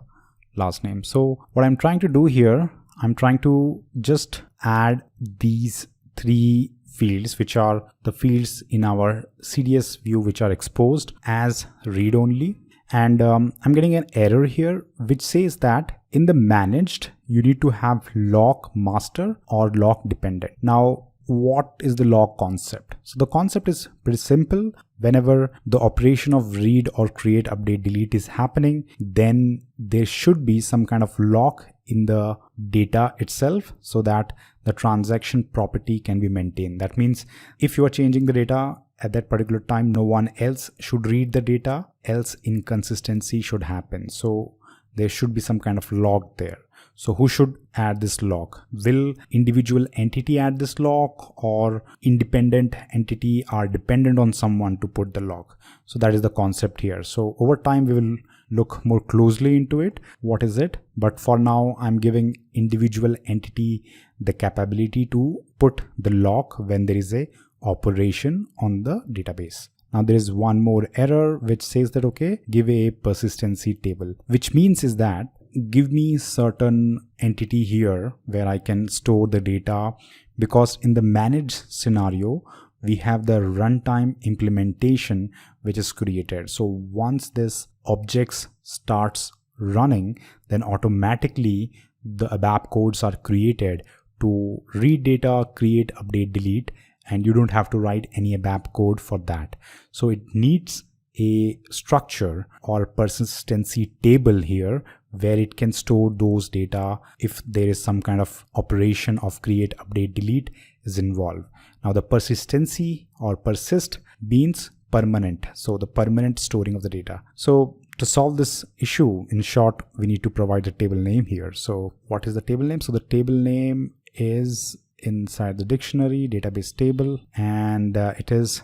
last name. So what I'm trying to do here, I'm trying to just add these 3 fields, which are the fields in our CDS view which are exposed as read only, And I'm getting an error here which says that in the managed you need to have lock master or lock dependent. Now what is the lock concept? So the concept is pretty simple. Whenever the operation of read or create, update, delete is happening, then there should be some kind of lock in the data itself so that the transaction property can be maintained. That means if you are changing the data at that particular time, no one else should read the data, else inconsistency should happen. So there should be some kind of lock there. So who should add this lock? Will individual entity add this lock, or independent entity are dependent on someone to put the lock? So that is the concept here. So over time we will look more closely into it. What is it? But for now I'm giving individual entity the capability to put the lock when there is a operation on the database. Now there is one more error which says that, okay, give a persistency table, which means is that give me certain entity here where I can store the data, because in the managed scenario we have the runtime implementation which is created. So once this objects starts running, then automatically the ABAP codes are created to read data, create, update, delete, and you don't have to write any ABAP code for that. So it needs a structure or persistency table here where it can store those data if there is some kind of operation of create, update, delete is involved. Now the persistency or persist means permanent, so the permanent storing of the data. So to solve this issue, in short, we need to provide the table name here. So what is the table name? So the table name is inside the dictionary database table, and it is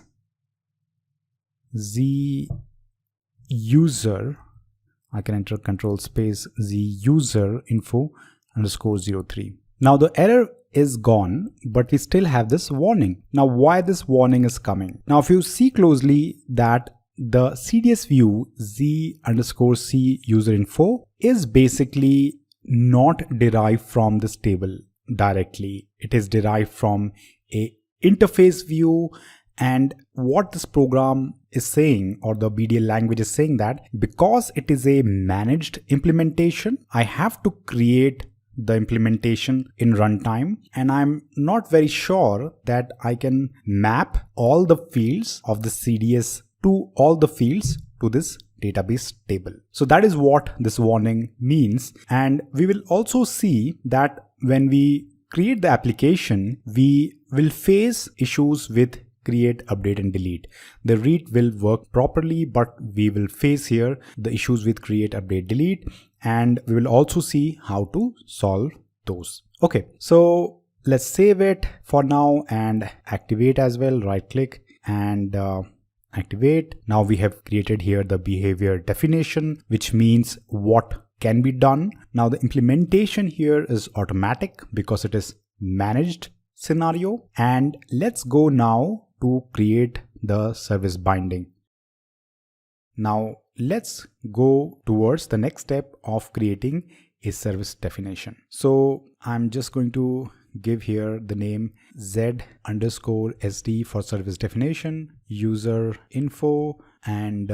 z user. I can enter control space z user info underscore 03. Now the error is gone, but we still have this warning. Now why this warning is coming? Now if you see closely that the CDS view z underscore c user info is basically not derived from this table directly. It is derived from a interface view, and what this program is saying, or the BDL language is saying, that because it is a managed implementation, I have to create the implementation in runtime, and I'm not very sure that I can map all the fields of the CDS to all the fields to this database table. So that is what this warning means. And we will also see that when we create the application, we will face issues with create, update, and delete. The read will work properly, but we will face here the issues with create, update, delete, and we will also see how to solve those. Okay, so let's save it for now and activate as well. Right click and activate. Now we have created here the behavior definition, which means what can be done. Now the implementation here is automatic because it is managed scenario. And let's go now to create the service binding. Now let's go towards the next step of creating a service definition. So I'm just going to give here the name z underscore sd for service definition, user info, and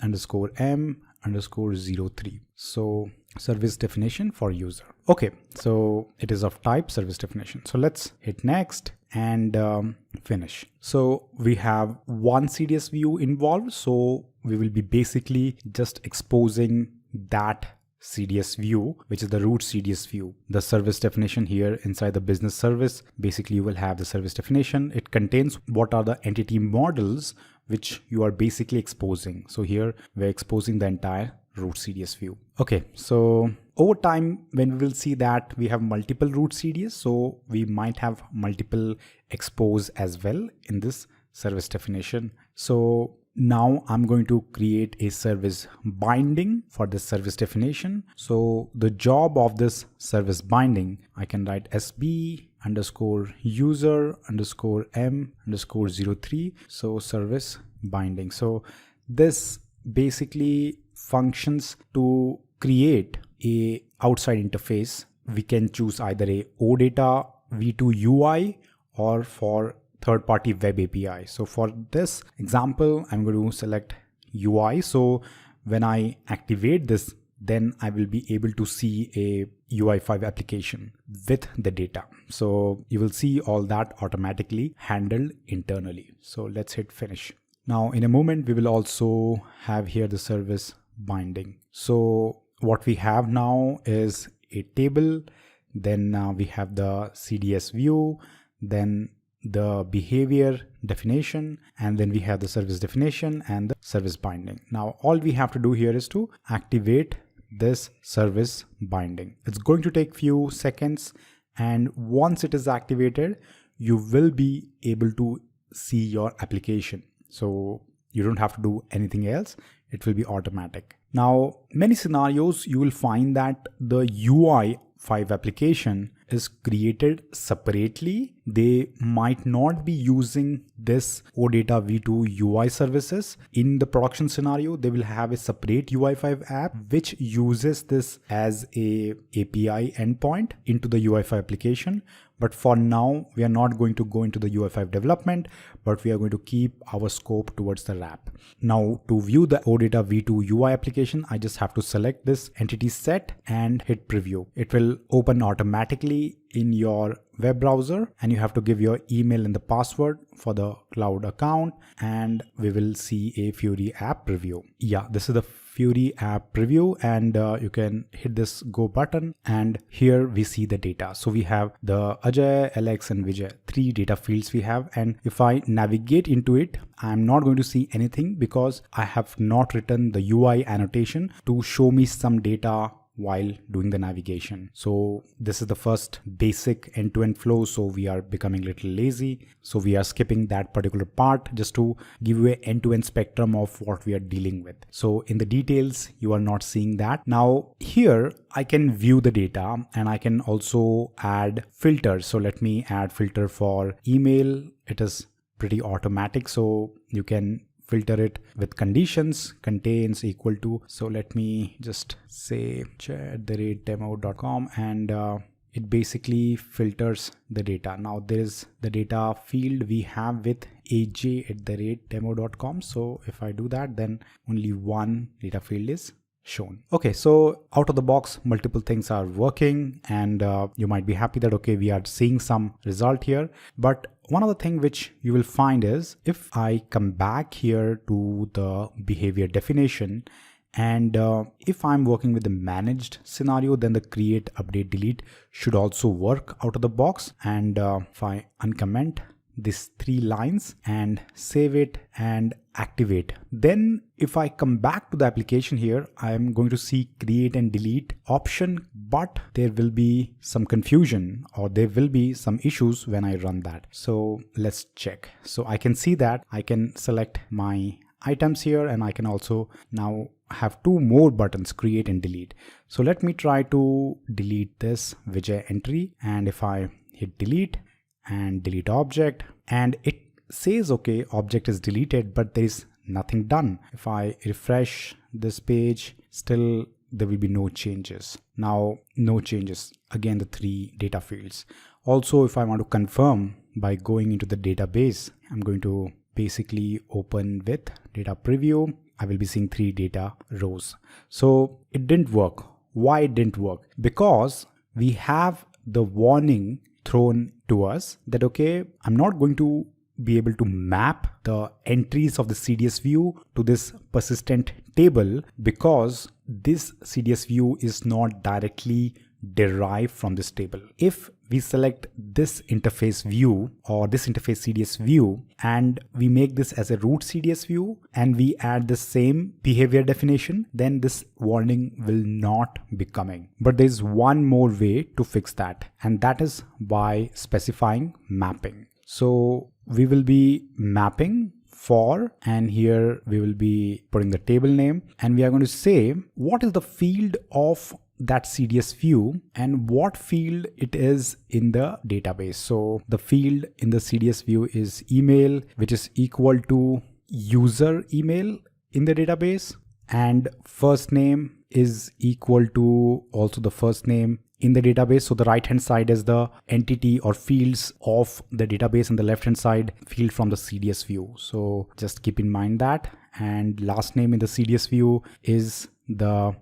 underscore m underscore 03. So service definition for user. Okay, so it is of type service definition. So let's hit next and finish. So we have one CDS view involved. So we will be basically just exposing that CDS view, which is the root CDS view. The service definition here inside the business service, basically you will have the service definition. It contains what are the entity models which you are basically exposing. So here we're exposing the entire root CDS view. Okay, so over time when we will see that we have multiple root CDS, so we might have multiple expose as well in this service definition. So now I'm going to create a service binding for this service definition. So the job of this service binding, I can write sb underscore user underscore m underscore 03. So service binding. So this basically functions to create a outside interface. We can choose either a OData v2 UI or for third-party web API. So for this example, I'm going to select UI. So when I activate this, then I will be able to see a UI5 application with the data. So you will see all that automatically handled internally. So let's hit finish. Now in a moment, we will also have here the service binding. So what we have now is a table, then we have the CDS view, then the behavior definition, and then we have the service definition and the service binding. Now all we have to do here is to activate this service binding. It's going to take few seconds, and once it is activated, you will be able to see your application. So you don't have to do anything else. It will be automatic. Now, many scenarios you will find that the UI5 application is created separately. They might not be using this OData V2 UI services. In the production scenario, they will have a separate UI5 app which uses this as a API endpoint into the UI5 application. But for now, we are not going to go into the UI5 development, but we are going to keep our scope towards the RAP. Now, to view the OData V2 UI application, I just have to select this entity set and hit preview. It will open automatically in your web browser, and you have to give your email and the password for the cloud account, and we will see a Fiori app preview. Yeah, this is the Fiori app preview, and you can hit this go button, and here we see the data. So we have the Ajay, Alex and Vijay, 3 data fields we have, and if I navigate into it, I'm not going to see anything because I have not written the UI annotation to show me some data while doing the navigation. So this is the first basic end-to-end flow. So we are becoming a little lazy. So we are skipping that particular part just to give you an end-to-end spectrum of what we are dealing with. So in the details, you are not seeing that. Now here I can view the data, and I can also add filters. So let me add filter for email. It is pretty automatic. So you can filter it with conditions, contains equal to. So let me just say @demo.com, and it basically filters the data. Now there is the data field we have with aj@demo.com. So if I do that, then only one data field is shown. Okay, so out of the box, multiple things are working, and you might be happy that, okay, we are seeing some result here. But one other thing which you will find is if I come back here to the behavior definition, and if I'm working with the managed scenario, then the create, update, delete should also work out of the box. And if I uncomment these 3 lines and save it and activate, then if I come back to the application here, I am going to see create and delete option, but there will be some confusion or there will be some issues when I run that. So let's check. So I can see that I can select my items here, and I can also now have 2 more buttons, create and delete. So let me try to delete this Vijay entry, and if I hit delete and delete object, and it says okay, object is deleted, but there is nothing done. If I refresh this page, still there will be no changes. Now no changes, again the 3 data fields. Also, if I want to confirm by going into the database, I'm going to basically open with data preview. I will be seeing 3 data rows. So it didn't work. Why it didn't work? Because we have the warning thrown to us that, okay, I'm not going to be able to map the entries of the CDS view to this persistent table because this CDS view is not directly derived from this table. If we select this interface view or this interface CDS view and we make this as a root CDS view and we add the same behavior definition, then this warning will not be coming. But there's one more way to fix that, and that is by specifying mapping. So we will be mapping for, and here we will be putting the table name, and we are going to say what is the field of that CDS view and what field it is in the database. So the field in the CDS view is email, which is equal to user email in the database, and first name is equal to also the first name in the database. So the right hand side is the entity or fields of the database and the left hand side field from the CDS view. So just keep in mind that. And last name in the CDS view is the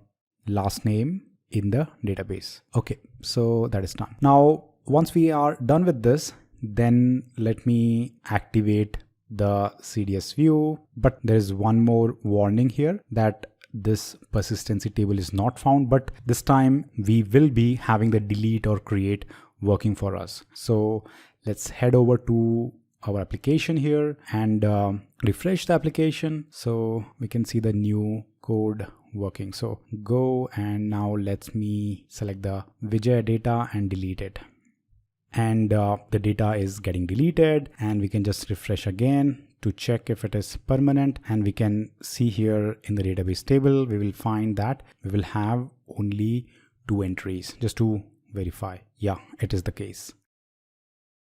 last name in the database. Okay, so that is done. Now, once we are done with this, then let me activate the CDS view. But there's one more warning here that this persistency table is not found, but this time we will be having the delete or create working for us. So let's head over to our application here and refresh the application so we can see the new code working. So go, and now let me select the Vijay data and delete it. And the data is getting deleted, and we can just refresh again to check if it is permanent. And we can see here in the database table, we will find that we will have only 2 entries, just to verify. Yeah, it is the case.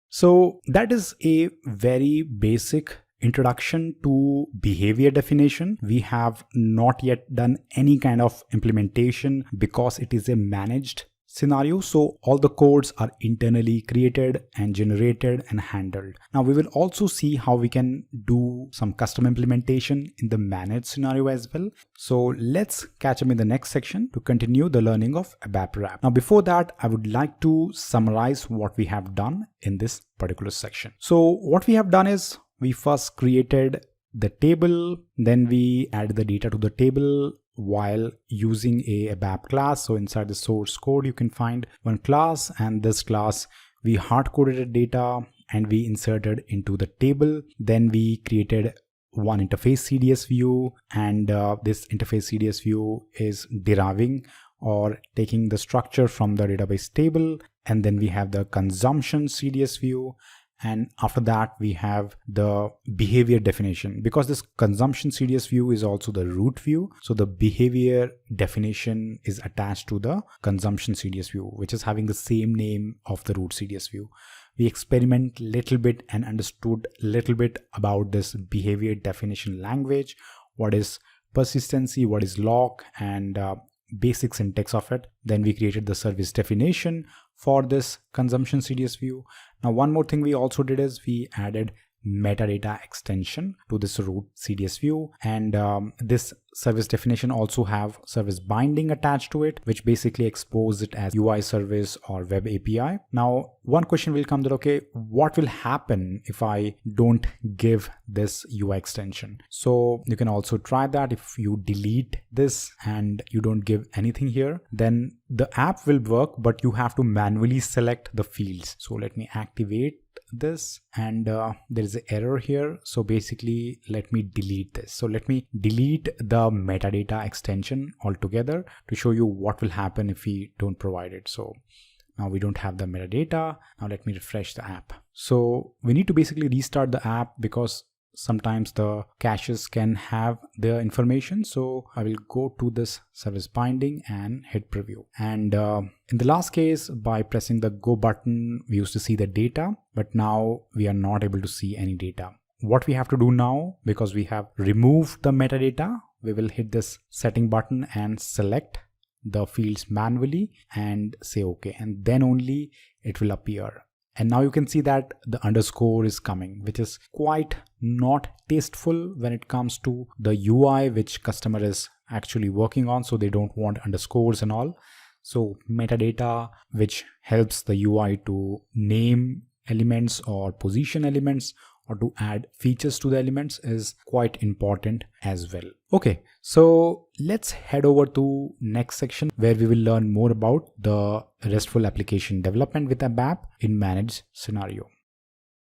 So that is a very basic introduction to behavior definition. We have not yet done any kind of implementation because it is a managed scenario. So all the codes are internally created and generated and handled. Now we will also see how we can do some custom implementation in the managed scenario as well. So let's catch up in the next section to continue the learning of ABAP RAP. Now before that, I would like to summarize what we have done in this particular section. So what we have done is we first created the table, then we added the data to the table while using a ABAP class. So inside the source code, you can find one class, and this class we hard-coded the data and we inserted into the table. Then we created one interface CDS view, and this interface CDS view is deriving or taking the structure from the database table. And then we have the consumption CDS view. And after that, we have the behavior definition, because this consumption CDS view is also the root view. So the behavior definition is attached to the consumption CDS view, which is having the same name of the root CDS view. We experiment little bit and understood little bit about this behavior definition language, what is persistency, what is lock, and basic syntax of it. Then we created the service definition for this consumption CDS view. Now one more thing we also did is we added metadata extension to this root CDS view, and this service definition also have service binding attached to it, which basically expose it as UI service or web API. Now one question will come that, okay, what will happen if I don't give this UI extension? So you can also try that. If you delete this and you don't give anything here, then the app will work, but you have to manually select the fields. So let me activate this, and there is an error here. So basically let me delete this. So let me delete the metadata extension altogether to show you what will happen if we don't provide it. So now we don't have the metadata. Now let me refresh the app. So we need to basically restart the app because sometimes the caches can have their information. So I will go to this service binding and hit preview. And in the last case, by pressing the go button, we used to see the data, but now we are not able to see any data. What we have to do now, because we have removed the metadata, we will hit this setting button and select the fields manually and say OK, and then only it will appear. And now you can see that the underscore is coming, which is quite not tasteful when it comes to the UI which customer is actually working on. So they don't want underscores and all. So metadata, which helps the UI to name elements or position elements or to add features to the elements, is quite important as well. Okay, so let's head over to next section where we will learn more about the RESTful application development with ABAP in managed scenario.